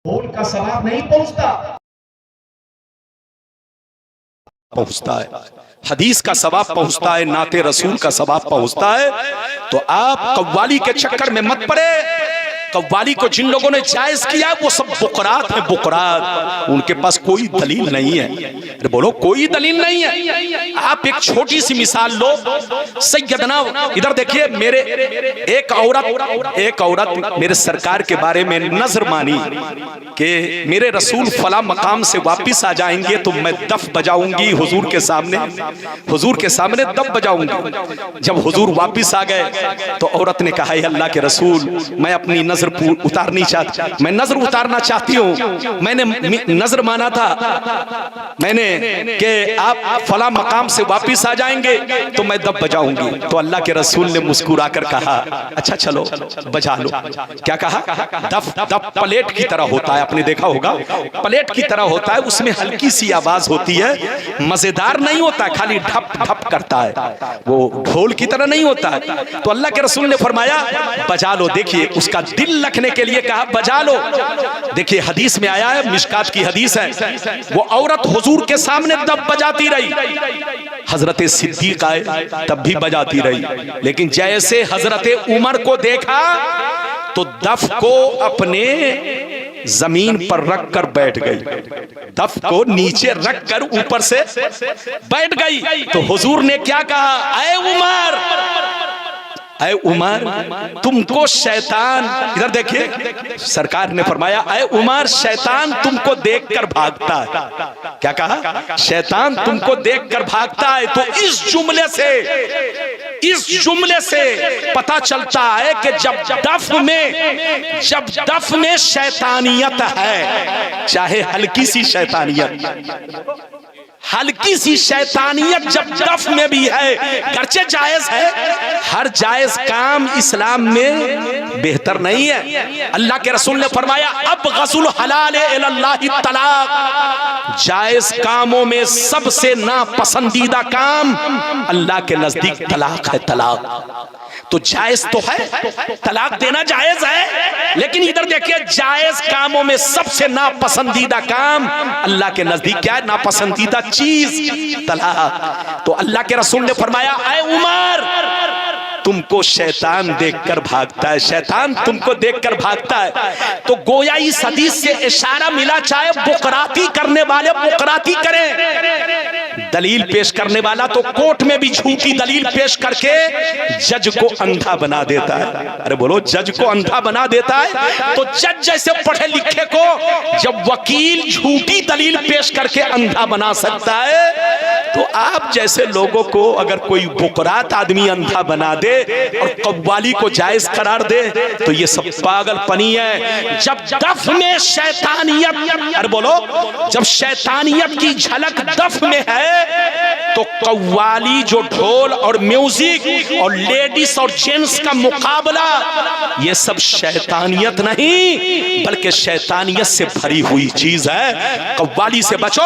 ढोल का सवाब नहीं पहुंचता है, हदीस का सवाब पहुंचता है, नाते रसूल का सवाब पहुंचता है। तो आप कव्वाली के चक्कर में मत पड़े। कव्वाली को जिन लोगों ने जायज किया वो सब बुकरात हैं, बुकरात। उनके पास कोई दलील नहीं है। अरे बोलो, कोई दलील नहीं है। आप एक छोटी सी मिसाल लो, सैयदना, इधर देखिए, मेरे एक औरत मेरे सरकार के बारे में नजर मानी कि मेरे रसूल फला मकाम से वापिस आ जाएंगे तो मैं दफ बजाऊंगी हुजूर के सामने दफ बजाऊंगी। जब हुजूर वापिस आ गए तो औरत ने कहा, अल्लाह के रसूल, मैं अपनी नजर उतारना चाहती हूँ। मैंने नजर माना था कि आप फला मकाम से वापिस आ जाएंगे तो मैं दफ बजाऊंगी। तो अल्लाह के रसूल ने मुस्कुराकर कहा, अच्छा चलो बजा लो। क्या कहा? दफ प्लेट की तरह होता है, आपने देखा होगा, प्लेट की तरह होता है, उसमें हल्की सी आवाज होती है, मजेदार नहीं होता, खाली ढप ढप करता है, वो ढोल की तरह नहीं होता है। तो अल्लाह के रसूल ने फरमाया बजा लो। देखिए, उसका दिल रखने के लिए कहा बजा लो। देखिए हदीस में आया है, मिशकात की हदीस है, वो औरत हुजूर के सामने दफ बजाती रही, हजरत सिद्दीक आए तब भी बजाती रही, लेकिन जैसे हजरत उमर को देखा तो दफ को अपने जमीन पर रख कर बैठ गई, दफ को नीचे रख कर ऊपर से बैठ गई। तो हुजूर ने क्या कहा, ऐ उमर, तुमको शैतान, इधर देखिए, सरकार ने फरमाया, ऐ उमर, शैतान तुमको देखकर भागता है। क्या कहा? शैतान तुमको देखकर भागता है। तो इस जुमले से पता चलता है कि जब दफ में शैतानियत है, चाहे हल्की सी शैतानियत जब दफ में भी है, गर्चे जायज है, हर जायज काम इस्लाम में बेहतर नहीं है। अल्लाह के रसूल ने फरमाया, अब गसुल हलाल इलल्लाहि तलाक, जायज कामों में सबसे नापसंदीदा काम अल्लाह के नजदीक तलाक है। तलाक तो जायज तो है, तलाक देना जायज है, लेकिन इधर देखिए, जायज कामों में सबसे नापसंदीदा काम अल्लाह के नजदीक क्या है? नापसंदीदा चीज तलाक। तो अल्लाह के रसूल ने फरमाया, ऐ उमर, तुमको शैतान देखकर भागता है, शैतान तुमको देखकर भागता है। तो गोया इस हदीस से इशारा मिला, चाहे बुकराती करने वाले बुकराती करें, दलील पेश करने वाला तो कोर्ट में भी झूठी दलील पेश करके जज को अंधा बना देता है। अरे बोलो, जज को अंधा बना देता है। तो जज जैसे पढ़े लिखे को जब वकील झूठी दलील पेश करके अंधा बना सकता है, तो आप जैसे लोगों को अगर कोई बुकरात आदमी अंधा बना दे और कव्वाली को जायज करार दे, तो ये सब पागलपनी है। जब दफ में शैतानियत, अरे बोलो, जब शैतानियत की झलक दफ में है, तो कव्वाली जो ढोल और म्यूजिक और लेडीज और जेंट्स का मुकाबला, ये सब शैतानियत नहीं बल्कि शैतानियत से भरी हुई चीज है। कव्वाली से बचो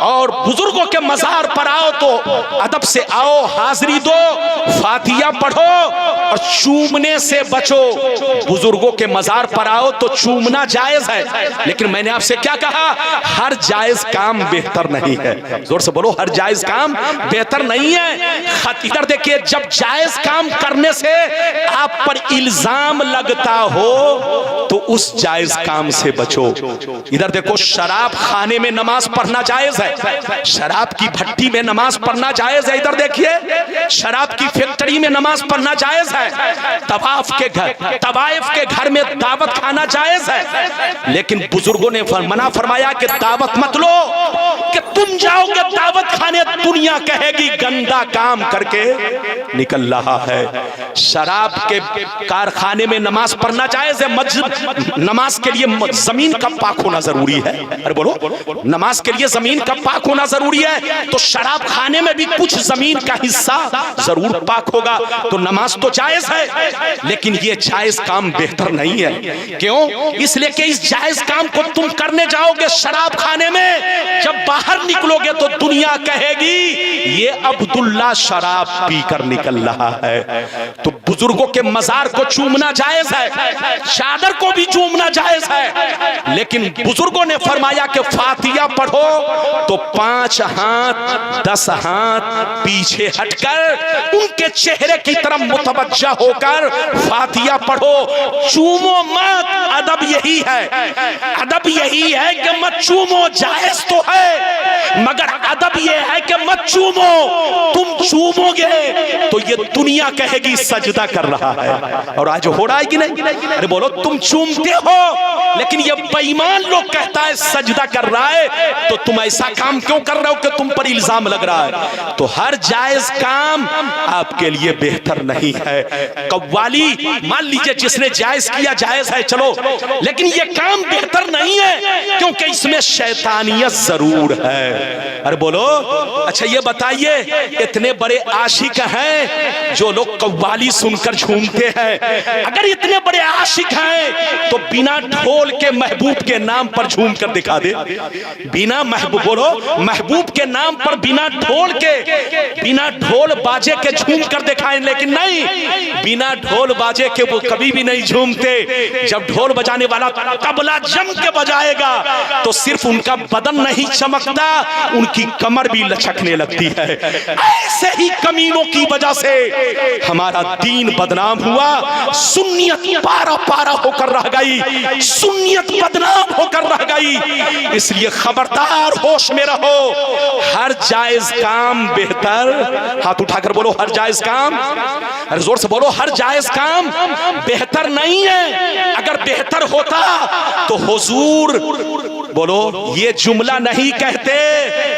और बुजुर्गों के मजार पर आओ तो अदब से आओ, हाजिरी दो, फातिया पढ़ो, और चूमने से बचो। बुजुर्गों के मजार पर आओ तो चूमना जायज है, लेकिन मैंने आपसे क्या कहा, हर जायज काम बेहतर नहीं है। जोर से बोलो, हर जायज काम बेहतर नहीं है। इधर देखिए, जब जायज काम करने से आप पर इल्जाम लगता हो तो उस जायज काम से बचो। इधर देखो, शराब खाने में नमाज पढ़ना जायज है, शराब की भट्टी में नमाज पढ़ना जायज है। इधर देखिए, शराब की फैक्ट्री में नमाज पढ़ना जायज है, तवाइफ के घर में दावत खाना जायज है, लेकिन बुजुर्गों ने मना फरमाया कि दावत मत लो, कि तुम जाओगे दावत खाने, दुनिया कहेगी गंदा काम करके निकल रहा है। शराब के कारखाने में नमाज पढ़ना जायज है, नमाज के लिए जमीन का पाक होना जरूरी है। अरे बोलो, नमाज के लिए जमीन का पाक होना जरूरी है, तो शराब खाने में भी कुछ जमीन का हिस्सा जरूर पाक होगा। तो नमाज तो जायज है, लेकिन ये जायज काम बेहतर नहीं है। क्यों? इसलिए कि इस जायज काम को तुम करने जाओगे शराब खाने में, जब बाहर निकलोगे तो दुनिया कहेगी ये अब्दुल्ला शराब पीकर निकल रहा है। तो बुजुर्गों के मजार को चूमना जायज है, चादर को भी चूमना जायज है, लेकिन बुजुर्गों ने फरमाया कि फातिया पढ़ो तो 5 हाथ 10 हाथ पीछे हटकर उनके चेहरे की तरफ मुतवज्जा होकर फातिया पढ़ो, चूमो मत। अदब यही है, अदब यही है कि मत चूमो, जायज तो है, मगर अदब यह है कि मत चूमो। तुम चूमोगे तो ये दुनिया कहेगी सजदा कर रहा है, और आज हो रहा है कि नहीं? अरे बोलो, तुम चूमते हो लेकिन ये बेईमान लोग कहता है सजदा कर रहा है, तो तुम ऐसा काम क्यों कर रहे हो कि तुम पर इल्जाम लग रहा है? तो हर जायज काम आपके लिए बेहतर नहीं है। कव्वाली मान लीजिए जिसने जायज किया जायज है, चलो, लेकिन ये काम बेहतर नहीं है क्योंकि इसमें शैतानियत जरूर है। अरे बोलो, अच्छा ये बताइए, इतने बड़े आशिक हैं जो लोग कव्वाली सुनकर झूमते हैं, अगर इतने बड़े आशिक हैं तो बिना ढोल के महबूब के नाम पर झूम कर दिखा दे। बिना महबूब, बोलो, महबूब के नाम पर बिना ढोल के, बिना ढोल बाजे के झूम कर दिखाएं, लेकिन नहीं, बिना ढोल बाजे के वो कभी भी नहीं झूमते। जब ढोल बजाने वाला तबला जम के बजाएगा तो सिर्फ उनका बदन नहीं चमकता, उनकी कमर भी लचकने लगती है। ऐसे ही कमीनों की वजह से हमारा दीन बदनाम हुआ, सुन्नियत पारा पारा होकर रह गई, सुन्नियत बदनाम होकर रह गई। इसलिए खबरदार, होश में रहो। हर जायज काम बेहतर, हाथ उठाकर बोलो, हर जायज काम, अरे जोर से बोलो, हर जायज काम बेहतर नहीं है। अगर बेहतर होता तो हुजूर, बोलो, ये जुमला नहीं कहते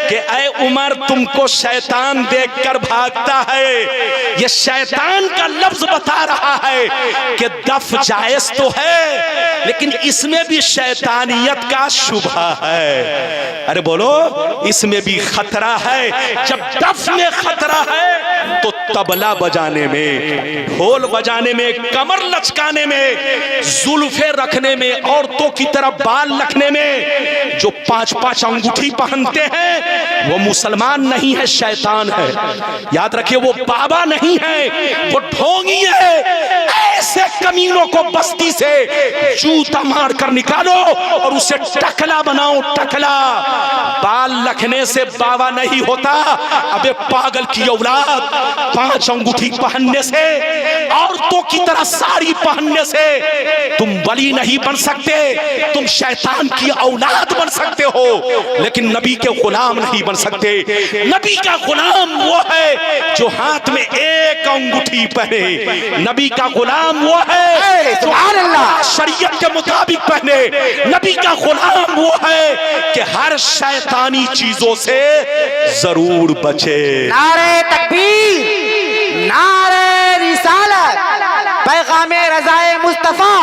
कि ऐ उमर तुमको शैतान देखकर भागता है। ये शैतान का लफ्ज बता रहा है कि दफ जायज तो है लेकिन इसमें भी शैतानियत का शुबहा है। अरे बोलो, इसमें भी खतरा है। जब दफ में खतरा है तो तबला बजाने में, ढोल बजाने में, कमर लचकाने में, जुल्फे रखने में, औरतों की तरह बाल रखने में, जो 5-5 अंगूठी पहनते हैं वो मुसलमान नहीं है, शैतान है। याद रखिए, वो बाबा नहीं है, वो ढोंगी है। ऐसे कमीनों को बस्ती से जूता मार कर निकालो और उसे टकला बनाओ, टकला। बाल रखने से बाबा नहीं होता, अबे पागल की औलाद। 5 अंगूठी पहनने से, औरतों की तरह साड़ी पहनने से तुम वली नहीं बन सकते, तुम शैतान की औलाद बन सकते हो, लेकिन नबी के गुलाम नहीं बन सकते। नबी का गुलाम वो है जो हाथ में एक अंगूठी पहने। नबी का गुलाम वो है जो शरीयत के मुताबिक पहने। नबी का गुलाम वो है कि हर शैतानी चीजों से जरूर बचे। नारे तकबीर, नारे रिसालत, पैगामे रज़ाए मुस्तफा,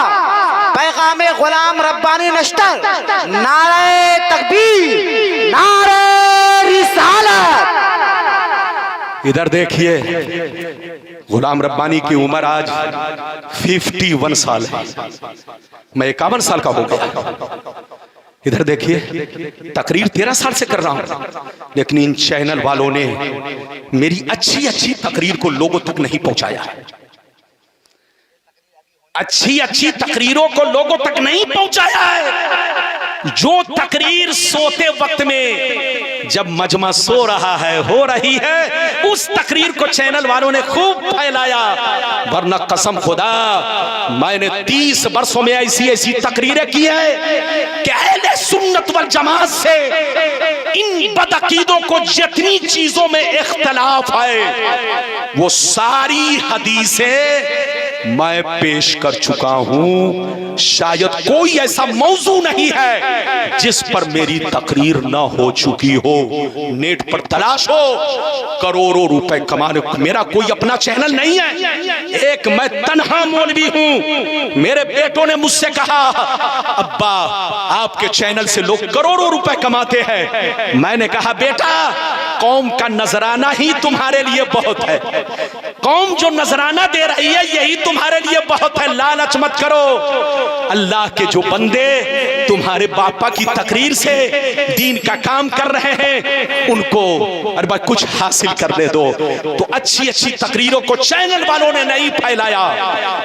पैगामे गुलाम रब्बानी नश्तर, नारे तकबीर, नारे रिसालत। इधर देखिए, गुलाम रब्बानी की उम्र आज 51 साल है, मैं 51 साल का हो गया। इधर देखिए, तकरीर 13 साल से कर रहा हूं, लेकिन इन चैनल वालों ने मेरी अच्छी अच्छी तकरीर को लोगों तक नहीं पहुंचाया। अच्छी अच्छी तकरीरों को लोगों तक नहीं पहुंचाया है। जो तकरीर सोते वक्त में, जब मजमा सो रहा है, हो रही है, उस तकरीर को चैनल वालों ने खूब फैलाया। वरना कसम खुदा, मैंने 30 वर्षों में ऐसी ऐसी तकरीरें की है कि अहले सुन्नत वल जमात से इन बदअकीदों को जितनी चीजों में इख्तलाफ है वो सारी हदीसें मैं पेश कर चुका हूं। शायद कोई ऐसा मौजू नहीं है जिस पर मेरी तकरीर ना हो चुकी हो। नेट पर तलाश हो, करोड़ों रुपए कमाने। मेरा कोई अपना चैनल नहीं है, एक मैं तन्हा मौलवी हूं। मेरे बेटों ने मुझसे कहा, अब्बा आपके चैनल से लोग करोड़ों रुपए कमाते हैं। मैंने कहा, बेटा कौम का नजराना ही तुम्हारे लिए बहुत है। कौम जो नजराना दे रही है यही तुम्हारे लिए बहुत है। लालच मत करो। अल्लाह के जो बंदे तुम्हारे बापा की तकरीर से दीन का काम कर रहे हैं उनको अरे भाई कुछ हासिल करने दो। तो अच्छी अच्छी तकरीरों को चैनल वालों ने नहीं फैलाया,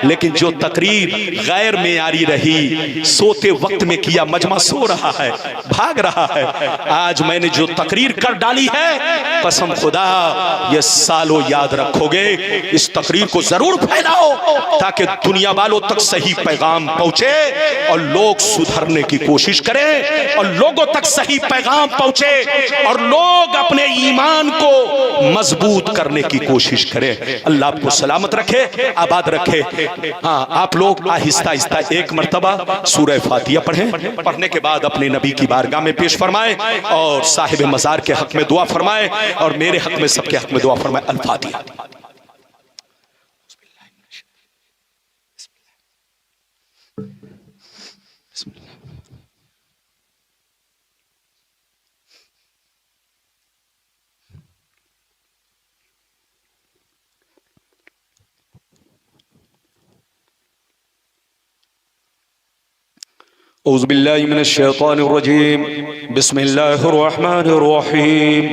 लेकिन जो तकरीर गैर मेयारी रही, सोते वक्त में किया, मजमा सो रहा है, भाग रहा है। आज मैंने जो तकरीर कर डाली है, कसम खुदा ये सालों याद रखोगे। इस तकरीर को जरूर फैलाओ ताकि दुनिया वालों तक सही पैगाम पहुंचे और लोग सुधरने की कोशिश करें और लोगों तक सही पैगाम पहुंचे और लोग अपने ईमान को मजबूत करने की कोशिश करें। अल्लाह आपको सलामत रखे, आबाद रखे। हाँ, आप लोग आहिस्ता आहिस्ता एक मर्तबा सूरह फातिहा पढ़ें, पढ़ने के बाद अपने नबी की बारगाह में पेश फरमाएं और साहिब मजार के हक में दुआ फरमाएं और मेरे हक में, सबके हक में दुआ फरमाएं। अल फातिहा। औज़ु बिल्लाहि मिनश शैतानिर रजीम। बिस्मिल्लाहिर रहमानिर रहीम।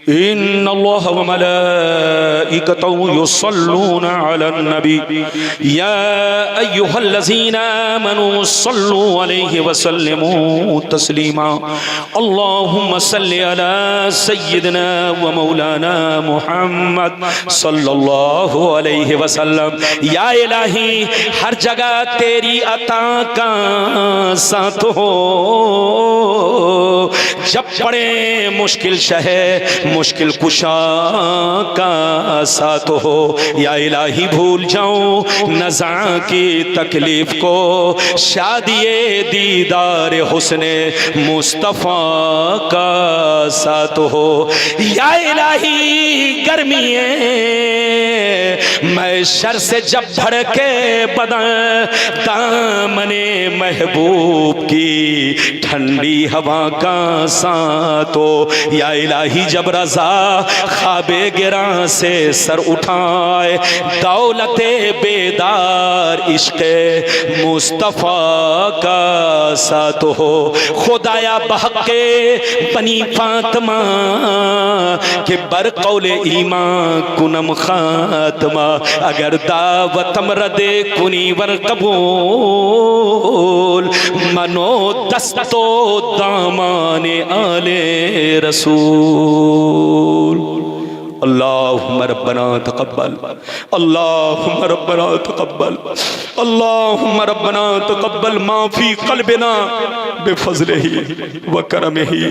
इन्नल्लाह व मलाइकतहु युसल्लूना अलन नबी या अय्युहल्लज़ीना आमनू सल्लू अलैहि व सल्लिमू तस्लीमा। अल्लाहुम्मा सल्लि अला सय्यिदिना व मौलाना मुहम्मद सल्लल्लाहु अलैहि वसल्लम। या इलाही, हर जगह तेरी अता का साथ हो। जब पड़े मुश्किल शहे, मुश्किल कुशा का साथ हो। या इलाही, भूल जाऊं नज़ा की तकलीफ को, शादिये दीदार हुस्ने मुस्तफ़ा का साथ हो। या इलाही, गर्मिये मैं शर से जब भड़के बदन, दामने महबूब की ठंडी हवा का साथ हो। या इलाही, जब रज़ा ख्वाबे गिरा से सर उठाए, दौलते बेदार इश्क़े मुस्तफ़ा का साथ हो। खुदाया बहक़े बनी फातिमा के बरक़ौले ईमान कुनम खात्मा। अगर दावतम रदे कुनी वर कबूल, मनो दस्तो दामाने आले रसूल। अल्लाहुम्मा रब्बना तक़ब्बल, अल्लाहुम्मा रब्बना तक़ब्बल, अल्लाहुम्मा रब्बना तक़ब्बल मा फ़ी क़ल्बिना बिफ़ज़लिही व करमिही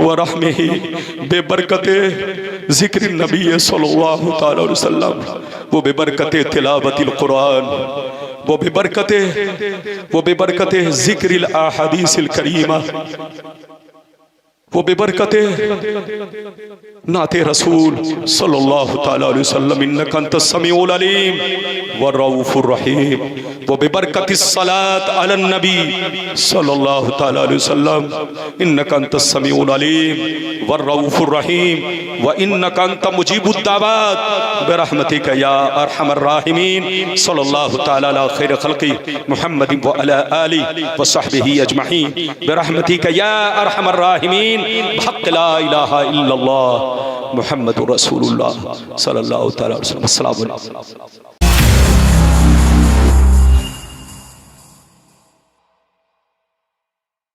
व रहमिही बेबरकते ज़िक्र नबी सल्लल्लाहु अलैहि वसल्लम, वो बेबरकते तिलावतिल कुरान, वो बेबरकते ज़िक्रिल अहादीसिल करीमा, वो बेबरकते नाते रसूल सल्लल्लाहु ताला अलैहि वसल्लम। इन्नका अंतस समीउल अलीम व रऊफुर रहीम। वो बेबरकतिस सलात अलन नबी सल्लल्लाहु ताला अलैहि वसल्लम। इन्नका अंतस समीउल अलीम व रऊफुर रहीम व इन्नका अंत मुजीबुद दावात बिरहमतिका या अरहमर राहिमीन। सल्लल्लाहु ताला अला खैर खल्क़ी मुहम्मद व अला आलिहि व सहबिही अजमईन बिरहमतिका या अरहमर राहिमीन। हक़ ला इलाहा इल्लल्लाह मुहम्मदुर रसूलुल्लाह सल्लल्लाहु अलैहि वसल्लम। अस्सलामु अलैकुम।